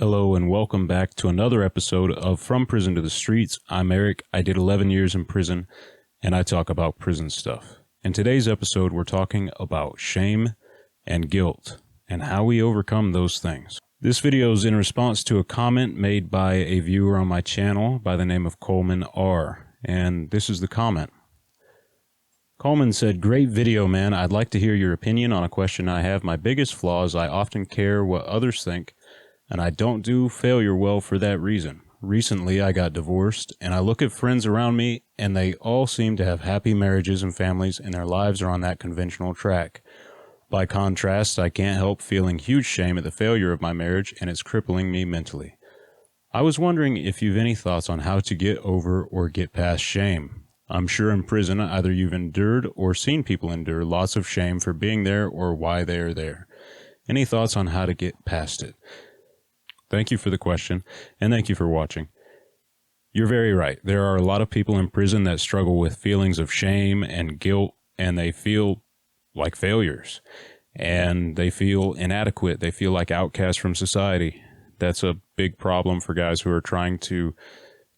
Hello and welcome back to another episode of From Prison to the Streets. I'm Eric. I did 11 years in prison and I talk about prison stuff. In today's episode, we're talking about shame and guilt and how we overcome those things. This video is in response to a comment made by a viewer on my channel by the name of Coleman R. And this is the comment. Coleman said, "Great video, man. I'd like to hear your opinion on a question I have. My biggest flaw is I often care what others think, and I don't do failure well for that reason. Recently, I got divorced, and I look at friends around me, and they all seem to have happy marriages and families, and their lives are on that conventional track. By contrast, I can't help feeling huge shame at the failure of my marriage, and it's crippling me mentally. I was wondering if you've any thoughts on how to get over or get past shame. I'm sure in prison, either you've endured or seen people endure lots of shame for being there or why they are there. Any thoughts on how to get past it?" Thank you for the question, and thank you for watching. You're very right. There are a lot of people in prison that struggle with feelings of shame and guilt, and they feel like failures, and they feel inadequate. They feel like outcasts from society. That's a big problem for guys who are trying to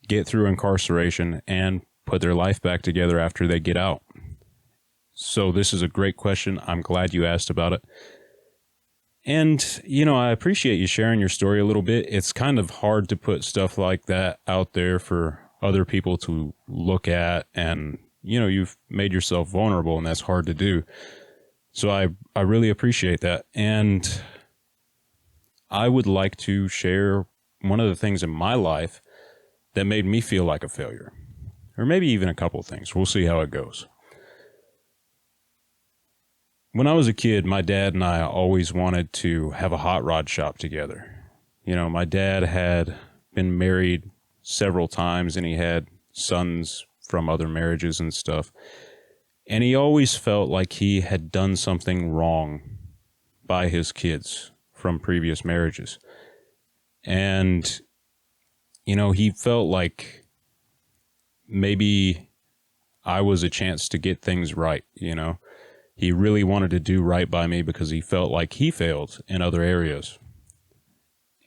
get through incarceration and put their life back together after they get out. So this is a great question. I'm glad you asked about it. And, I appreciate you sharing your story a little bit. It's kind of hard to put stuff like that out there for other people to look at. And, you've made yourself vulnerable, and that's hard to do. So I really appreciate that. And I would like to share one of the things in my life that made me feel like a failure. Or maybe even a couple of things. We'll see how it goes. When I was a kid, my dad and I always wanted to have a hot rod shop together. My dad had been married several times, and he had sons from other marriages and stuff. And he always felt like he had done something wrong by his kids from previous marriages. And, he felt like maybe I was a chance to get things right, He really wanted to do right by me because he felt like he failed in other areas.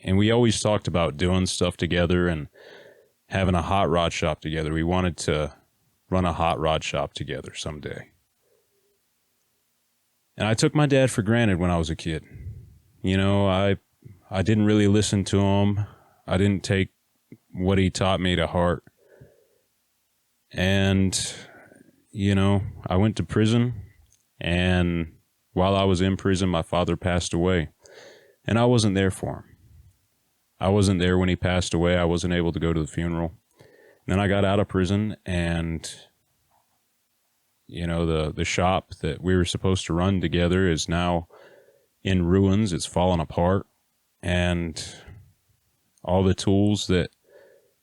And we always talked about doing stuff together and having a hot rod shop together. We wanted to run a hot rod shop together someday. And I took my dad for granted when I was a kid. I didn't really listen to him. I didn't take what he taught me to heart. And, I went to prison. And while I was in prison, my father passed away, and I wasn't there for him. I wasn't there when he passed away. I wasn't able to go to the funeral. Then I got out of prison, and, the shop that we were supposed to run together is now in ruins. It's fallen apart, and all the tools that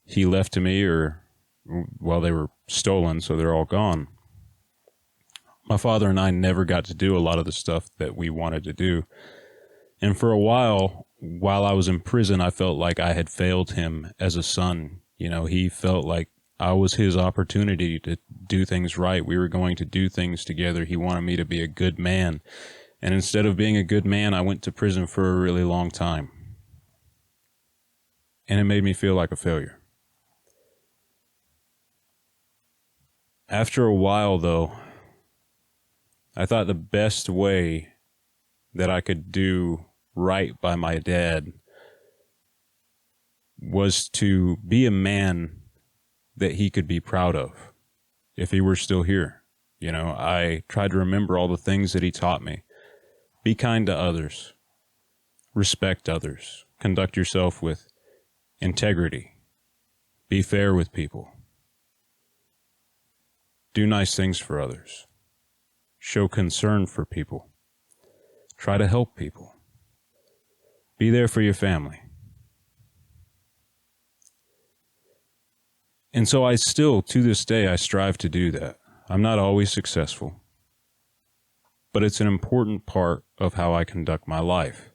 he left to me they were stolen, so they're all gone. My father and I never got to do a lot of the stuff that we wanted to do. And for a while I was in prison, I felt like I had failed him as a son. He felt like I was his opportunity to do things right. We were going to do things together. He wanted me to be a good man. And instead of being a good man, I went to prison for a really long time. And it made me feel like a failure. After a while, though, I thought the best way that I could do right by my dad was to be a man that he could be proud of if he were still here. I tried to remember all the things that he taught me. Be kind to others. Respect others. Conduct yourself with integrity. Be fair with people. Do nice things for others. Show concern for people. Try to help people. Be there for your family. And so I still, to this day, I strive to do that. I'm not always successful, but it's an important part of how I conduct my life.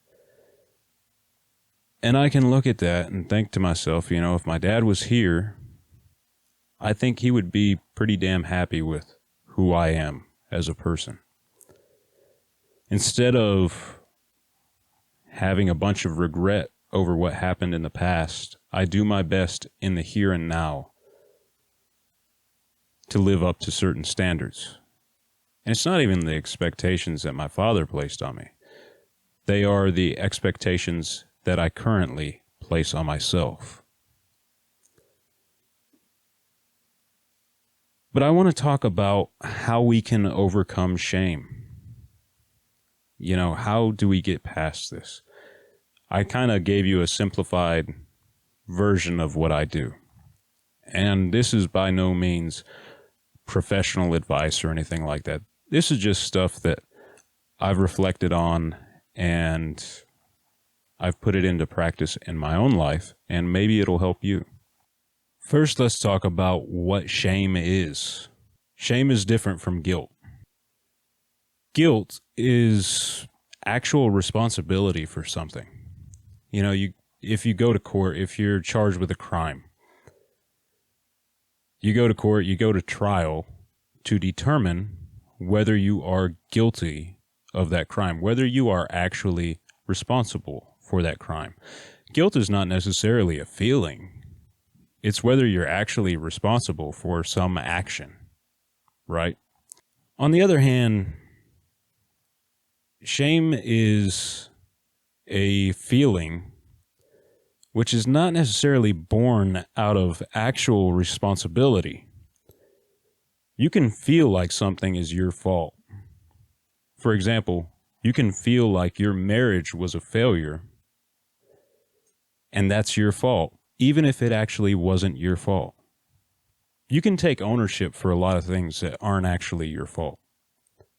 And I can look at that and think to myself, if my dad was here, I think he would be pretty damn happy with who I am as a person. Instead of having a bunch of regret over what happened in the past. I do my best in the here and now to live up to certain standards. And it's not even the expectations that my father placed on me. They are the expectations that I currently place on myself. But I want to talk about how we can overcome shame. You know, how do we get past this? I kind of gave you a simplified version of what I do. And this is by no means professional advice or anything like that. This is just stuff that I've reflected on and I've put it into practice in my own life, and maybe it'll help you. First, let's talk about what shame is. Shame is different from guilt. Guilt is actual responsibility for something. You know, if you go to court, if you're charged with a crime, you go to court, you go to trial to determine whether you are guilty of that crime, whether you are actually responsible for that crime. Guilt is not necessarily a feeling. It's whether you're actually responsible for some action, right? On the other hand, shame is a feeling which is not necessarily born out of actual responsibility. You can feel like something is your fault. For example, you can feel like your marriage was a failure, and that's your fault, even if it actually wasn't your fault. You can take ownership for a lot of things that aren't actually your fault.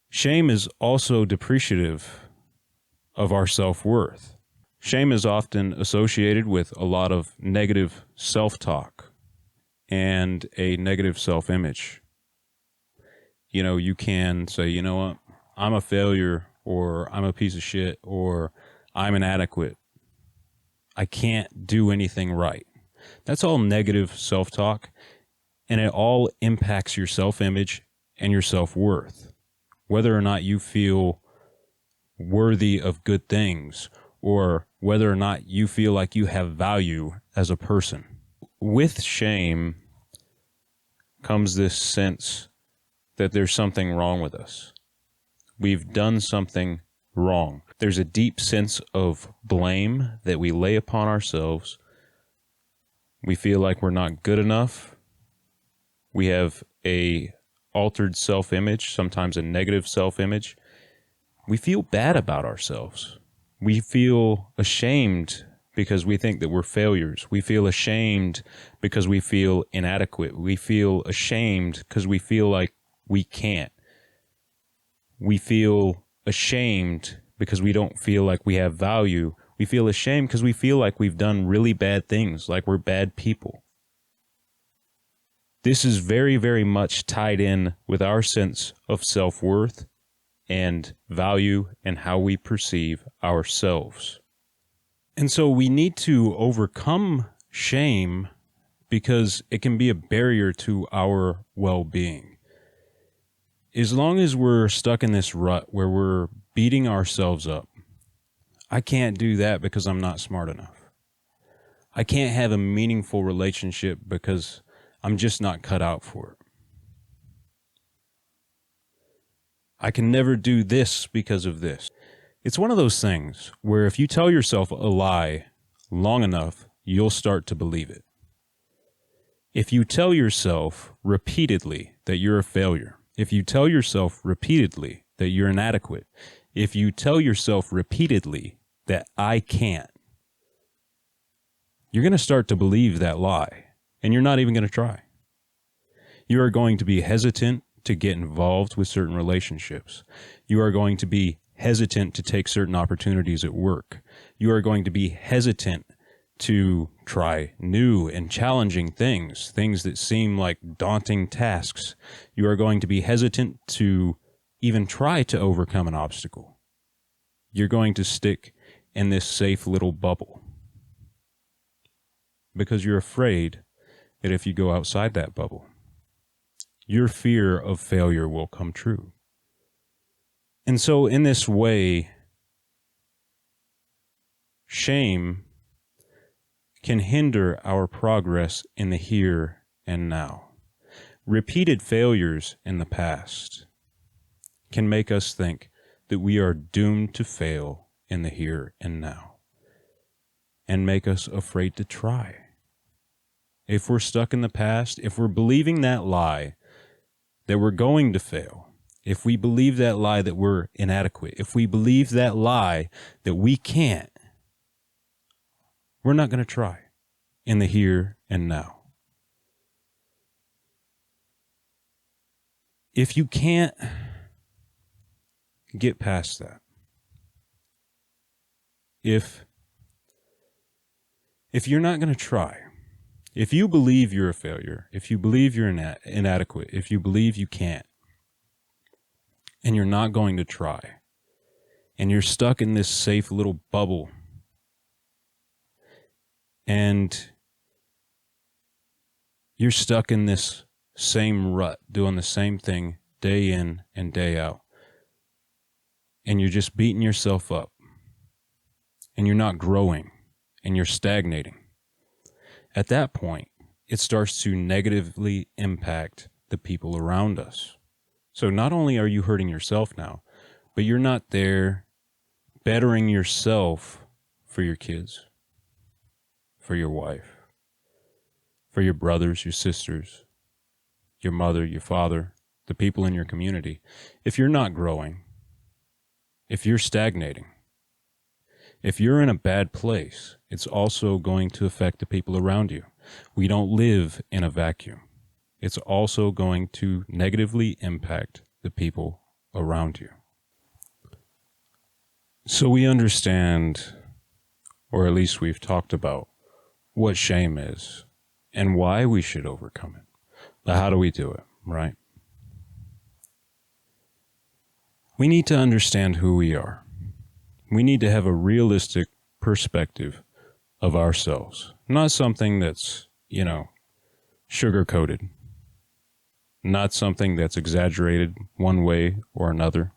Shame is also depreciative of our self-worth. Shame is often associated with a lot of negative self-talk and a negative self-image. You know, you can say, you know what, I'm a failure, or I'm a piece of shit, or I'm inadequate. I can't do anything right. That's all negative self-talk, and it all impacts your self-image and your self-worth. Whether or not you feel worthy of good things, or whether or not you feel like you have value as a person. With shame comes this sense that there's something wrong with us. We've done something wrong. There's a deep sense of blame that we lay upon ourselves. We feel like we're not good enough. We have a altered self-image, sometimes a negative self-image. We feel bad about ourselves. We feel ashamed because we think that we're failures. We feel ashamed because we feel inadequate. We feel ashamed because we feel like we can't. We feel ashamed because we don't feel like we have value. We feel ashamed because we feel like we've done really bad things, like we're bad people. This is very, very much tied in with our sense of self-worth and value and how we perceive ourselves. And so we need to overcome shame because it can be a barrier to our well-being. As long as we're stuck in this rut where we're beating ourselves up, I can't do that because I'm not smart enough. I can't have a meaningful relationship because I'm just not cut out for it. I can never do this because of this. It's one of those things where if you tell yourself a lie long enough, you'll start to believe it. If you tell yourself repeatedly that you're a failure, if you tell yourself repeatedly that you're inadequate, if you tell yourself repeatedly that I can't, you're going to start to believe that lie, and you're not even going to try. You are going to be hesitant to get involved with certain relationships. You are going to be hesitant to take certain opportunities at work. You are going to be hesitant to try new and challenging things, things that seem like daunting tasks. You are going to be hesitant to even try to overcome an obstacle. You're going to stick in this safe little bubble because you're afraid that if you go outside that bubble, your fear of failure will come true. And so in this way, shame can hinder our progress in the here and now. Repeated failures in the past can make us think that we are doomed to fail in the here and now, and make us afraid to try. If we're stuck in the past, if we're believing that lie that we're going to fail, if we believe that lie that we're inadequate, if we believe that lie that we can't, we're not going to try in the here and now. If you can't get past that, if you're not going to try, if you believe you're a failure, if you believe you're inadequate, if you believe you can't, and you're not going to try, and you're stuck in this safe little bubble, and you're stuck in this same rut, doing the same thing day in and day out, and you're just beating yourself up, and you're not growing, and you're stagnating, at that point, it starts to negatively impact the people around us. So not only are you hurting yourself now, but you're not there bettering yourself for your kids, for your wife, for your brothers, your sisters, your mother, your father, the people in your community. If you're not growing, if you're stagnating, if you're in a bad place, it's also going to affect the people around you. We don't live in a vacuum. It's also going to negatively impact the people around you. So we understand, or at least we've talked about, what shame is and why we should overcome it. But how do we do it, right? We need to understand who we are. We need to have a realistic perspective of ourselves, not something that's, sugar-coated, not something that's exaggerated one way or another.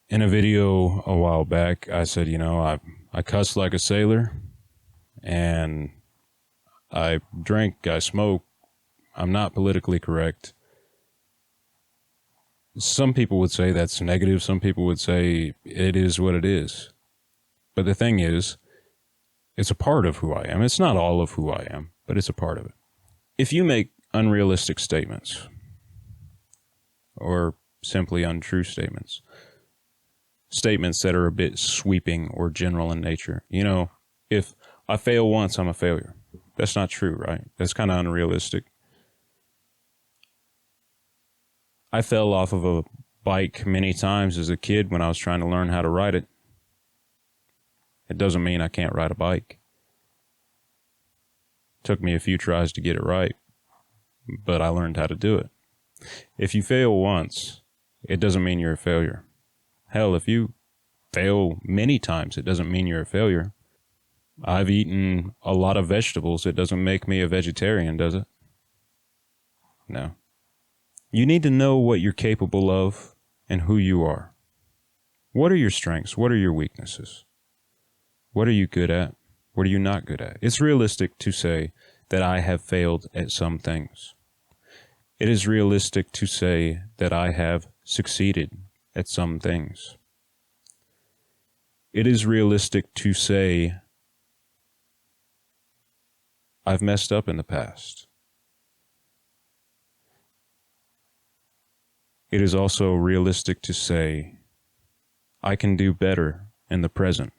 In a video a while back, I said, I cuss like a sailor, and I drink, I smoke, I'm not politically correct. Some people would say that's negative. Some people would say it is what it is. But the thing is, it's a part of who I am. It's not all of who I am, but it's a part of it. If you make unrealistic statements, or simply untrue statements, statements that are a bit sweeping or general in nature, if I fail once, I'm a failure. That's not true, right? That's kind of unrealistic. I fell off of a bike many times as a kid when I was trying to learn how to ride it. It doesn't mean I can't ride a bike. It took me a few tries to get it right, but I learned how to do it. If you fail once, it doesn't mean you're a failure. Hell, if you fail many times, it doesn't mean you're a failure. I've eaten a lot of vegetables. It doesn't make me a vegetarian, does it? No. You need to know what you're capable of and who you are. What are your strengths? What are your weaknesses? What are you good at? What are you not good at? It's realistic to say that I have failed at some things. It is realistic to say that I have succeeded at some things. It is realistic to say I've messed up in the past. It is also realistic to say I can do better in the present.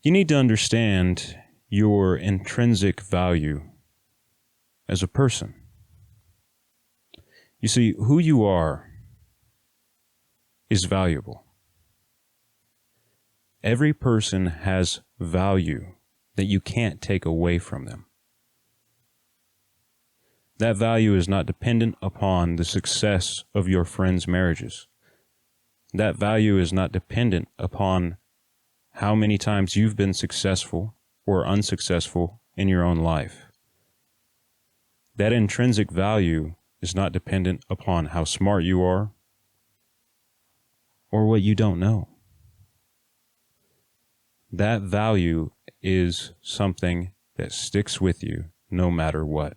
You need to understand your intrinsic value as a person. You see, who you are is valuable. Every person has value that you can't take away from them. That value is not dependent upon the success of your friends' marriages. That value is not dependent upon how many times you've been successful or unsuccessful in your own life. That intrinsic value is not dependent upon how smart you are or what you don't know. that value is something that sticks with you no matter what.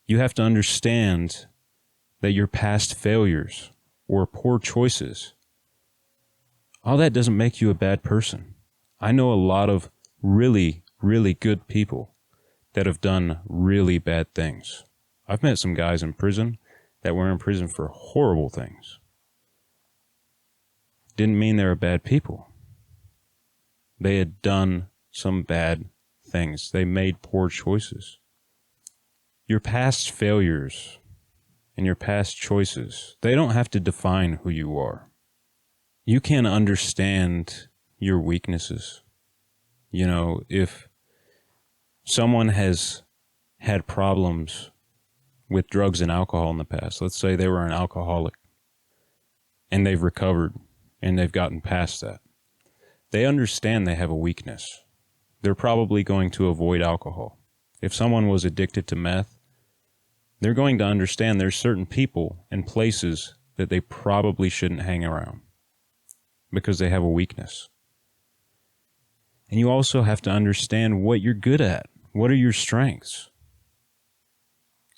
You have to understand that your past failures or poor choices, all that doesn't make you a bad person. I know a lot of really, really good people that have done really bad things. I've met some guys in prison that were in prison for horrible things. Didn't mean they were bad people. They had done some bad things. They made poor choices. Your past failures and your past choices, they don't have to define who you are. You can understand your weaknesses. You know, if someone has had problems with drugs and alcohol in the past, let's say they were an alcoholic and they've recovered and they've gotten past that, they understand they have a weakness. They're probably going to avoid alcohol. If someone was addicted to meth, they're going to understand there's certain people and places that they probably shouldn't hang around because they have a weakness. And you also have to understand what you're good at. What are your strengths?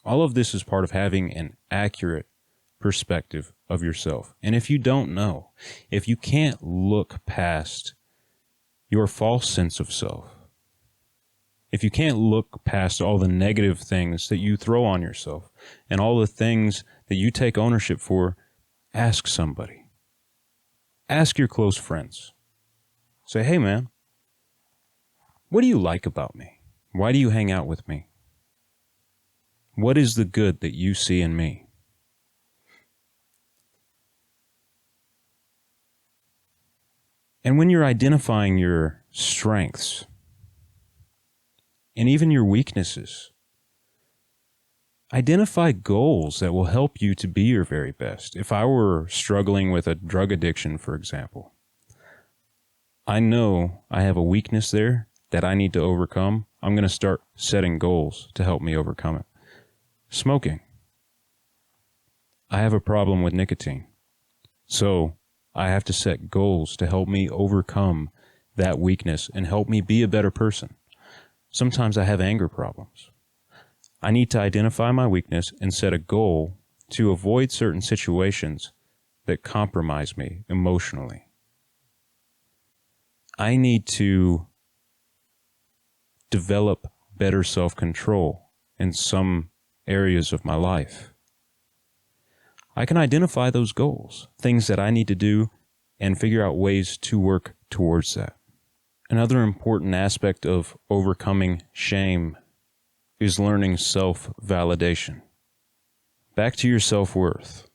All of this is part of having an accurate perspective of yourself. And if you don't know, if you can't look past your false sense of self, if you can't look past all the negative things that you throw on yourself and all the things that you take ownership for, ask somebody. Ask your close friends. Say, hey man, what do you like about me? Why do you hang out with me? What is the good that you see in me? And when you're identifying your strengths and even your weaknesses, identify goals that will help you to be your very best. If I were struggling with a drug addiction, for example, I know I have a weakness there that I need to overcome. I'm going to start setting goals to help me overcome it. Smoking. I have a problem with nicotine. So I have to set goals to help me overcome that weakness and help me be a better person. Sometimes I have anger problems. I need to identify my weakness and set a goal to avoid certain situations that compromise me emotionally. I need to develop better self-control in some areas of my life. I can identify those goals, things that I need to do, and figure out ways to work towards that. Another important aspect of overcoming shame is learning self-validation. Back to your self-worth.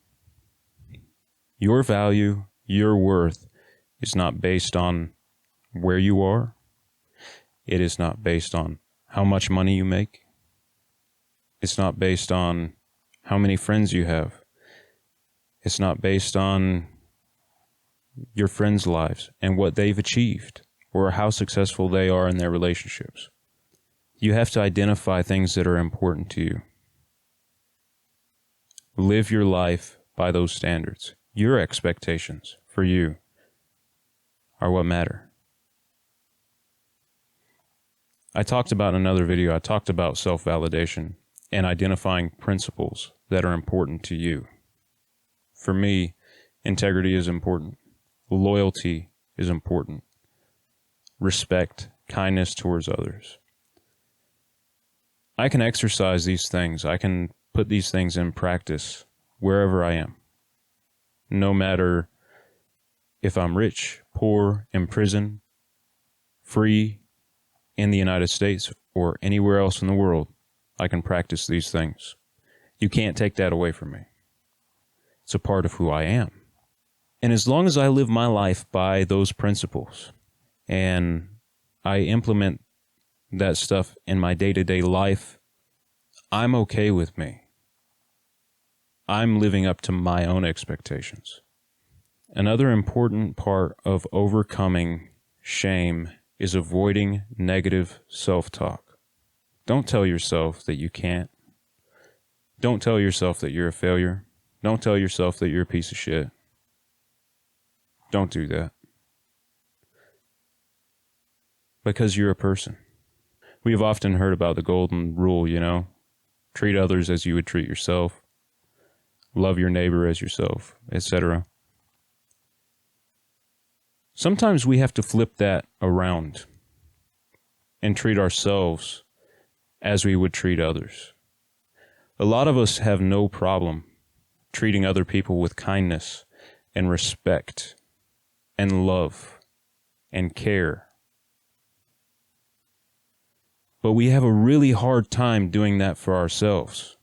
Your value, your worth is not based on where you are. It is not based on how much money you make. It's not based on how many friends you have. It's not based on your friends' lives and what they've achieved or how successful they are in their relationships. You have to identify things that are important to you. Live your life by those standards. Your expectations for you are what matter. I talked about in another video, I talked about self-validation and identifying principles that are important to you. For me, integrity is important. Loyalty is important. Respect, kindness towards others. I can exercise these things. I can put these things in practice wherever I am. No matter if I'm rich, poor, in prison, free in the United States, or anywhere else in the world, I can practice these things. You can't take that away from me. It's a part of who I am. And as long as I live my life by those principles and I implement that stuff in my day-to-day life, I'm okay with me. I'm living up to my own expectations. Another important part of overcoming shame is avoiding negative self-talk. Don't tell yourself that you can't. Don't tell yourself that you're a failure. Don't tell yourself that you're a piece of shit. Don't do that. because you're a person. We have often heard about the golden rule, treat others as you would treat yourself, love your neighbor as yourself, etc. Sometimes we have to flip that around and treat ourselves as we would treat others. A lot of us have no problem treating other people with kindness and respect and love and care. But we have a really hard time doing that for ourselves.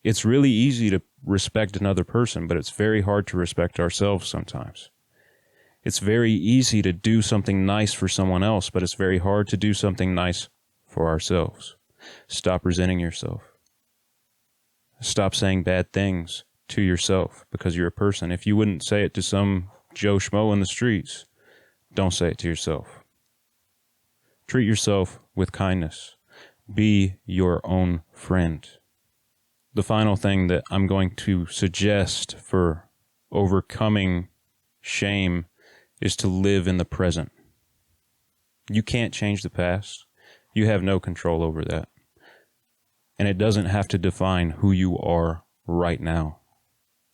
It's really easy to respect another person, but it's very hard to respect ourselves sometimes. It's very easy to do something nice for someone else, but it's very hard to do something nice for ourselves. Stop resenting yourself. Stop saying bad things to yourself because you're a person. If you wouldn't say it to some Joe Schmo in the streets, don't say it to yourself. Treat yourself with kindness. Be your own friend. The final thing that I'm going to suggest for overcoming shame is to live in the present. You can't change the past. You have no control over that. And it doesn't have to define who you are right now.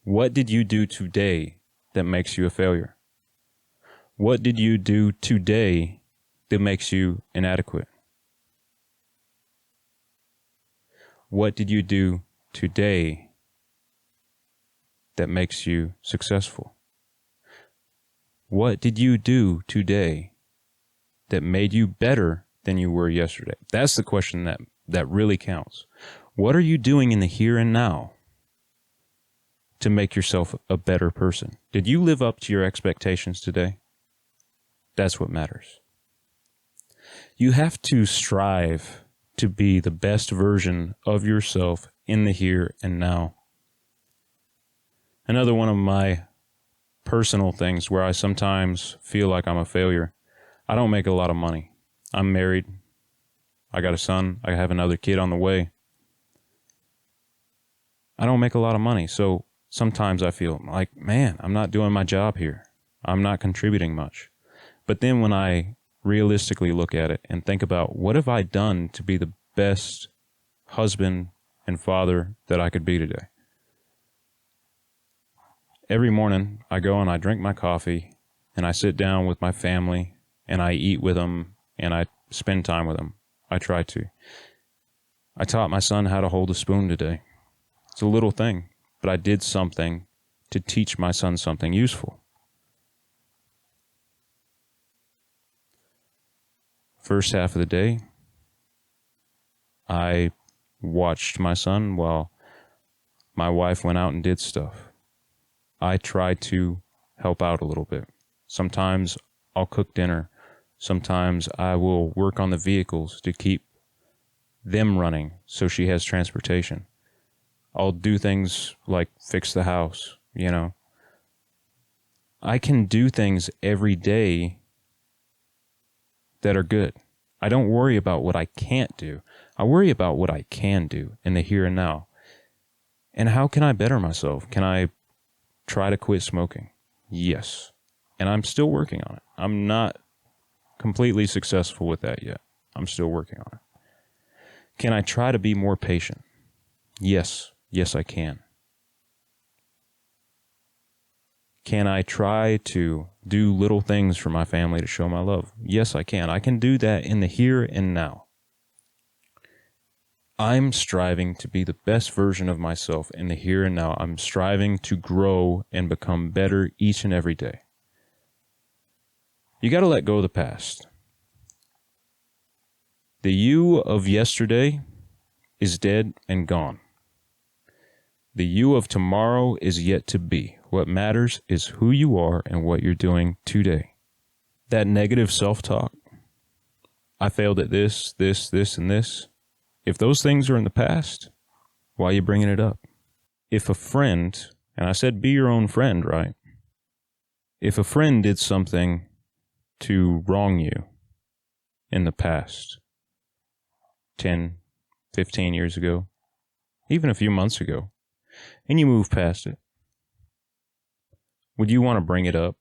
What did you do today that makes you a failure? What did you do today that makes you inadequate? What did you do today that makes you successful? What did you do today that made you better than you were yesterday? That's the question that really counts. What are you doing in the here and now to make yourself a better person? Did you live up to your expectations today? That's what matters. You have to strive to be the best version of yourself in the here and now. Another one of my personal things where I sometimes feel like I'm a failure. I don't make a lot of money. I'm married. I got a son. I have another kid on the way. I don't make a lot of money. So sometimes I feel like, man, I'm not doing my job here. I'm not contributing much. But then when I realistically look at it and think about what have I done to be the best husband and father that I could be today? Every morning I go and I drink my coffee and I sit down with my family and I eat with them and I spend time with them. I try to. I taught my son how to hold a spoon today. It's a little thing, but I did something to teach my son something useful. First half of the day, I watched my son while my wife went out and did stuff. I tried to help out a little bit. Sometimes I'll cook dinner. Sometimes I will work on the vehicles to keep them running so she has transportation. I'll do things like fix the house, I can do things every day that are good. I don't worry about what I can't do. I worry about what I can do in the here and now. And how can I better myself? Can I try to quit smoking? Yes. And I'm still working on it. I'm not completely successful with that yet. I'm still working on it. Can I try to be more patient? Yes. Yes, I can. Can I try to do little things for my family to show my love? Yes, I can. I can do that in the here and now. I'm striving to be the best version of myself in the here and now. I'm striving to grow and become better each and every day. You got to let go of the past. The you of yesterday is dead and gone. The you of tomorrow is yet to be. What matters is who you are and what you're doing today. That negative self-talk, I failed at this, and this. If those things are in the past, why are you bringing it up? If a friend, and I said be your own friend, right? If a friend did something to wrong you in the past, 10, 15 years ago, even a few months ago, and you move past it, would you want to bring it up?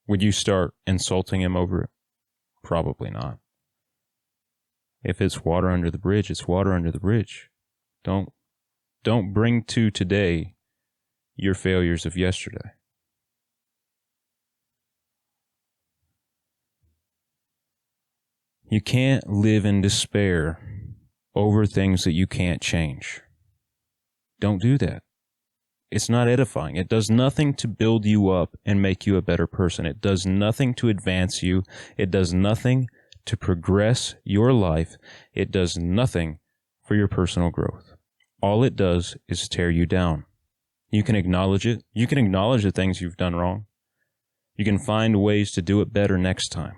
Would you start insulting him over it? Probably not. If it's water under the bridge, it's water under the bridge. Don't bring to today your failures of yesterday. You can't live in despair over things that you can't change. Don't do that. It's not edifying. It does nothing to build you up and make you a better person. It does nothing to advance you. It does nothing to progress your life. It does nothing for your personal growth. All it does is tear you down. You can acknowledge it. You can acknowledge the things you've done wrong. You can find ways to do it better next time.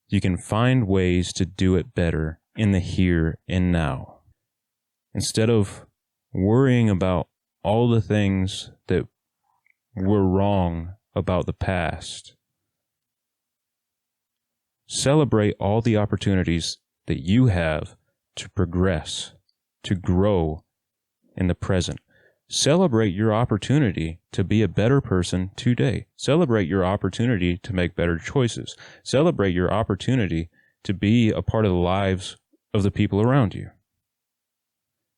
You can find ways to do it better in the here and now. Instead of worrying about all the things that were wrong about the past, celebrate all the opportunities that you have to progress, to grow in the present. Celebrate your opportunity to be a better person today. Celebrate your opportunity to make better choices. Celebrate your opportunity to be a part of the lives of the people around you.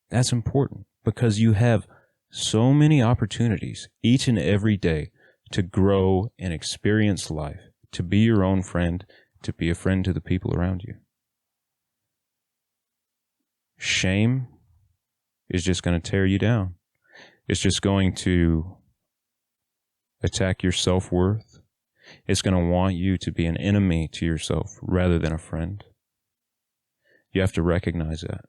That's important because you have so many opportunities each and every day to grow and experience life, to be your own friend, to be a friend to the people around you. Shame is just going to tear you down. It's just going to attack your self-worth. It's going to want you to be an enemy to yourself rather than a friend. You have to recognize that.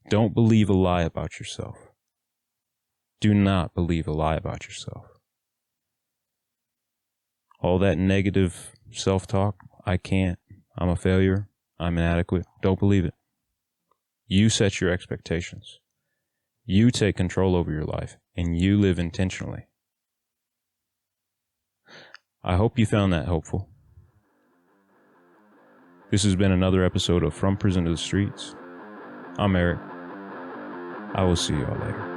Don't believe a lie about yourself. Do not believe a lie about yourself. All that negative self-talk, I can't, I'm a failure, I'm inadequate, don't believe it. You set your expectations. You take control over your life, and you live intentionally. I hope you found that helpful. This has been another episode of From Prison to the Streets. I'm Eric. I will see you all later.